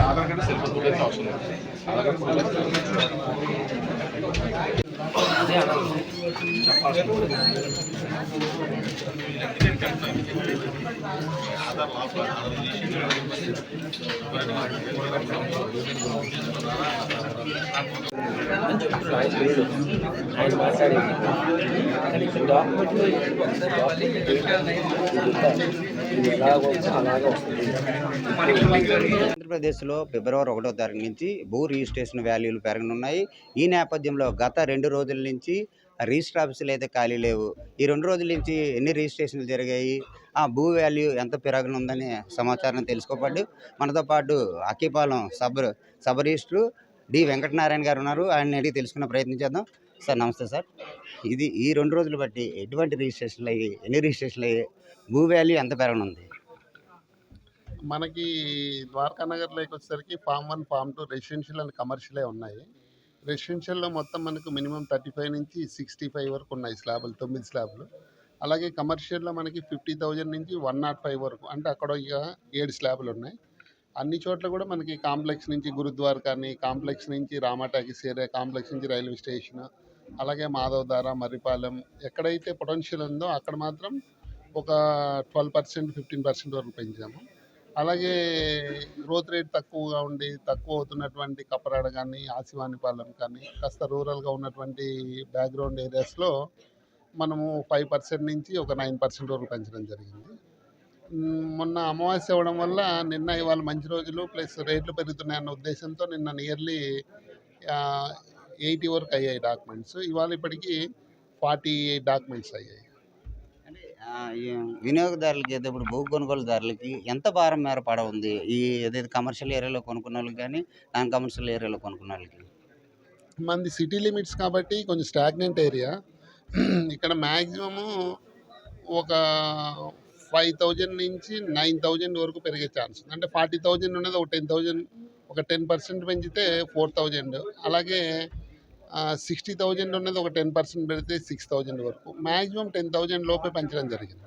Aadhaar card cell phone అవసరం ఆధార్ ఆయన మాట్లాడింది కానీ ఇక్కడ డాక్యుమెంట్లు అలాగే వస్తుంది. ఆంధ్రప్రదేశ్లో ఫిబ్రవరి 1వ తారీఖు నుంచి భూ రిజిస్ట్రేషన్ వాల్యూలు పెరగనున్నాయి. ఈ నేపథ్యంలో గత 2 రోజుల నుంచి రిజిస్టర్ ఆఫీసులు అయితే ఖాళీ లేవు. ఈ 2 రోజుల నుంచి ఎన్ని రిజిస్ట్రేషన్లు జరిగాయి, ఆ భూ వాల్యూ ఎంత పెరగనుందని సమాచారం తెలుసుకోబడ్డు. మనతో పాటు అక్కిపాలెం సబ్ రిజిస్ట్రు డి వెంకటనారాయణ గారు ఉన్నారు. ఆయన అడిగి తెలుసుకునే ప్రయత్నం చేద్దాం. సార్ నమస్తే సార్. ఈ 2 రోజులు బట్టి ఎటువంటి రిజిస్ట్రేషన్లు అయ్యాయి, ఎన్ని రిజిస్ట్రేషన్లు అయ్యాయి, భూ వాల్యూ ఎంత పెరగనుంది? మనకి ద్వారకా నగర్లోకి వచ్చేసరికి ఫామ్ 1, ఫామ్ 2 రెసిడెన్షియల్ అండ్ కమర్షియలే ఉన్నాయి. రెసిడెన్షియల్లో మొత్తం మనకు మినిమం 35 నుంచి 65 వరకు ఉన్నాయి స్లాబులు, 9 స్లాబులు. అలాగే కమర్షియల్లో మనకి 50,000 నుంచి 105 వరకు, అంటే అక్కడ ఇక 7 స్లాబులు ఉన్నాయి. అన్ని చోట్ల కూడా మనకి కాంప్లెక్స్ నుంచి గురుద్వారకాని, కాంప్లెక్స్ నుంచి రామాటాకీస్ ఏరియా, కాంప్లెక్స్ నుంచి రైల్వే స్టేషన్, అలాగే మాధవధార, మర్రిపాలెం ఎక్కడైతే పొటెన్షియల్ ఉందో అక్కడ మాత్రం ఒక 12%, 15% వరకు పెంచాము. అలాగే గ్రోత్ రేట్ తక్కువగా ఉండి తక్కువ అవుతున్నటువంటి కప్పరాడ కానీ, ఆసివానిపాలెం కానీ, కాస్త రూరల్గా ఉన్నటువంటి బ్యాక్గ్రౌండ్ ఏరియాస్లో మనము 5% నుంచి ఒక 9% వరకు పెంచడం జరిగింది. మొన్న అమావాస్య అవ్వడం వల్ల నిన్న ఇవాళ మంచి రోజులు ప్లస్ రేట్లు పెరుగుతున్నాయన్న ఉద్దేశంతో నిన్న నియర్లీ 80 వరకు అయ్యాయి డాక్యుమెంట్స్. ఇవాళ ఇప్పటికీ 48 డాక్యుమెంట్స్ అయ్యాయి. అంటే ఈ వినియోగదారులకి అయితే ఇప్పుడు భూ కొనుగోలుదారులకి ఎంత భారం మేర పడ ఉంది? ఈ ఏదైతే కమర్షియల్ ఏరియాలో కొనుక్కున్న వాళ్ళకి కానీ, నాన్ కమర్షియల్ ఏరియాలో కొనుక్కున్న వాళ్ళకి? మనది సిటీ లిమిట్స్ కాబట్టి కొంచెం స్టాగ్నెంట్ ఏరియా. ఇక్కడ మ్యాక్సిమము ఒక 5,000 నుంచి 9,000 వరకు పెరిగే ఛాన్స్ ఉంది. అంటే 40,000 ఉన్నది ఒక 10,000, ఒక 10% పెంచితే 4,000. అలాగే 60,000 ఉన్నది ఒక 10% పెడితే 6,000 వరకు, మ్యాక్సిమం 10,000 లోపే పెంచడం జరిగింది.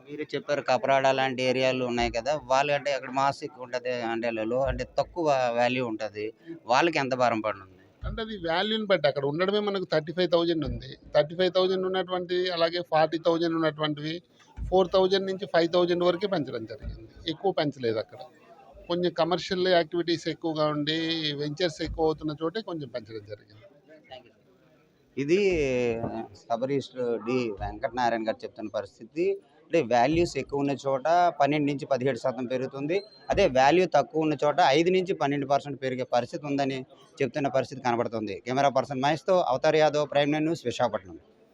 మీరు చెప్పారు కపరాడ లాంటి ఏరియాలు ఉన్నాయి కదా, వాళ్ళు అంటే అక్కడ మాస్ ఎక్కువ ఉంటుంది, అంటే తక్కువ వాల్యూ ఉంటుంది, వాళ్ళకి ఎంత భారం పడుతుంది? అంటే అది వాల్యూని బట్టి అక్కడ ఉండడమే మనకు 35,000 ఉంది. 35,000 ఉన్నటువంటివి, అలాగే 40,000 ఉన్నటువంటివి 4,000 నుంచి 5,000 వరకే పెంచడం జరిగింది. ఎక్కువ పెంచలేదు అక్కడ. కొంచెం కమర్షియల్ యాక్టివిటీస్ ఎక్కువగా ఉండి వెంచర్స్ ఎక్కువ అవుతున్న చోటే కొంచెం పెంచడం జరిగింది. ఇది సబ్ రిజిస్టర్ డి వెంకటనారాయణ గారు చెప్తున్న పరిస్థితి. అంటే వాల్యూస్ ఎక్కువ ఉన్న చోట 12 నుంచి 17% పెరుగుతుంది. అదే వాల్యూ తక్కువ ఉన్న చోట 5 నుంచి 12% పెరిగే పరిస్థితి ఉందని చెప్తున్న పరిస్థితి కనబడుతుంది. కెమెరా పర్సన్ మహేష్తో అవతార్ యాదవ్, ప్రైమ్9 న్యూస్, విశాఖపట్నం.